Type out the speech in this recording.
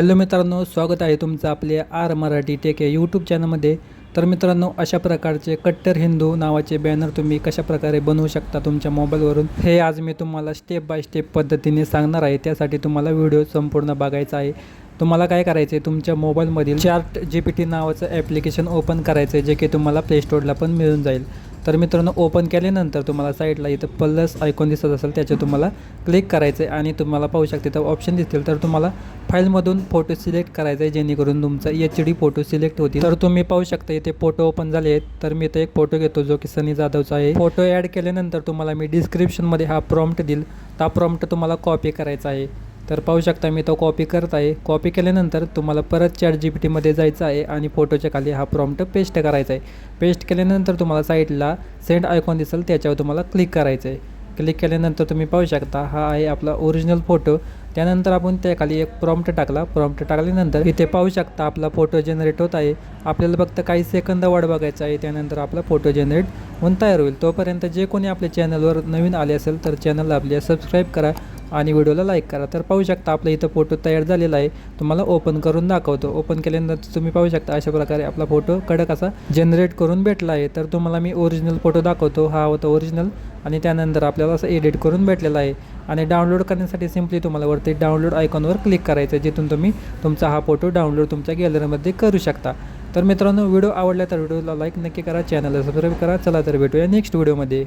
Hello मित्रांनो, स्वागत आहे तुमचं आपल्या आर मराठी टेक या यूट्यूब चॅनलमध्ये। तर मित्रांनो, अशा प्रकारचे कट्टर हिंदू नावाचे बॅनर तुम्ही कशा प्रकारे बनवू शकता तुमच्या मोबाईलवरून, हे आज मी तुम्हाला स्टेप बाय स्टेप पद्धतीने सांगणार आहे। त्यासाठी तुम्हाला व्हिडिओ संपूर्ण बघायचा आहे। तुम्हाला काय करायचं आहे, तुमच्या मोबाईलमधील ChatGPT नावाचं ॲप्लिकेशन ओपन करायचं आहे, जे की तुम्हाला प्ले स्टोरला पण मिळून जाईल। तर मित्रांनो, ओपन केल्यानंतर तुम्हाला साईडला इथं प्लस आयकॉन दिसत असेल, त्याच्यावर तुम्हाला क्लिक करायचं आहे आणि तुम्हाला पाहू शकता तर ऑप्शन दिसतील। तर तुम्हाला फाईलमधून फोटो सिलेक्ट करायचा आहे, जेणेकरून तुमचा HD फोटो सिलेक्ट होतील। तर तुम्ही पाहू शकता इथे फोटो ओपन झाले आहेत। तर मी इथे एक फोटो घेतो जो की सनी जाधवचा आहे। फोटो ॲड केल्यानंतर तुम्हाला मी डिस्क्रिप्शनमध्ये हा प्रॉम्प्ट देईल, हा प्रॉम्प्ट तुम्हाला कॉपी करायचा आहे। तर पाहू शकता मी तो कॉपी करत आहे। कॉपी केल्यानंतर तुम्हाला परत ChatGPTमध्ये जायचं आहे आणि फोटोच्या खाली हा प्रॉम्प्ट पेस्ट करायचा आहे। पेस्ट केल्यानंतर तुम्हाला साईडला सेंड आयकॉन दिसेल, त्याच्यावर तुम्हाला क्लिक करायचं आहे। क्लिक केल्यानंतर तुम्ही पाहू शकता हा आहे आपला ओरिजिनल फोटो। त्यानंतर आपण त्याखाली एक प्रॉम्प्ट टाकला। प्रॉम्प्ट टाकल्यानंतर इथे पाहू शकता आपला फोटो जनरेट होत आहे। आपल्याला फक्त काही सेकंद वाट बघायचा आहे, त्यानंतर आपला फोटो जनरेट होऊन तयार होईल। तोपर्यंत जे कोणी आपल्या चॅनलवर नवीन आले असेल तर चॅनलला आपल्या सबस्क्राईब करा आणि व्हिडिओला लाईक करा। तर पाहू शकता आपला इथं फोटो तयार झालेला आहे। तुम्हाला ओपन करून दाखवतो। ओपन केल्यानंतर तुम्ही पाहू शकता अशा प्रकारे आपला फोटो कडक असा जनरेट करून भेटला आहे। तर तुम्हाला मी ओरिजिनल फोटो दाखवतो, हा होता ओरिजिनल आणि त्यानंतर आपल्याला असं एडिट करून भेटलेला आहे। आणि डाउनलोड करण्यासाठी सिम्पली तुम्हाला वरती डाउनलोड आयकॉनवर क्लिक करायचं आहे, जिथून तुम्ही तुमचा हा फोटो डाउनलोड तुमच्या गॅलरीमध्ये करू शकता। तर मित्रांनो, व्हिडिओ आवडला तर व्हिडिओला लाईक नक्की करा, चॅनलला सबस्क्राईब करा। चला तर भेटूया नेक्स्ट व्हिडिओमध्ये।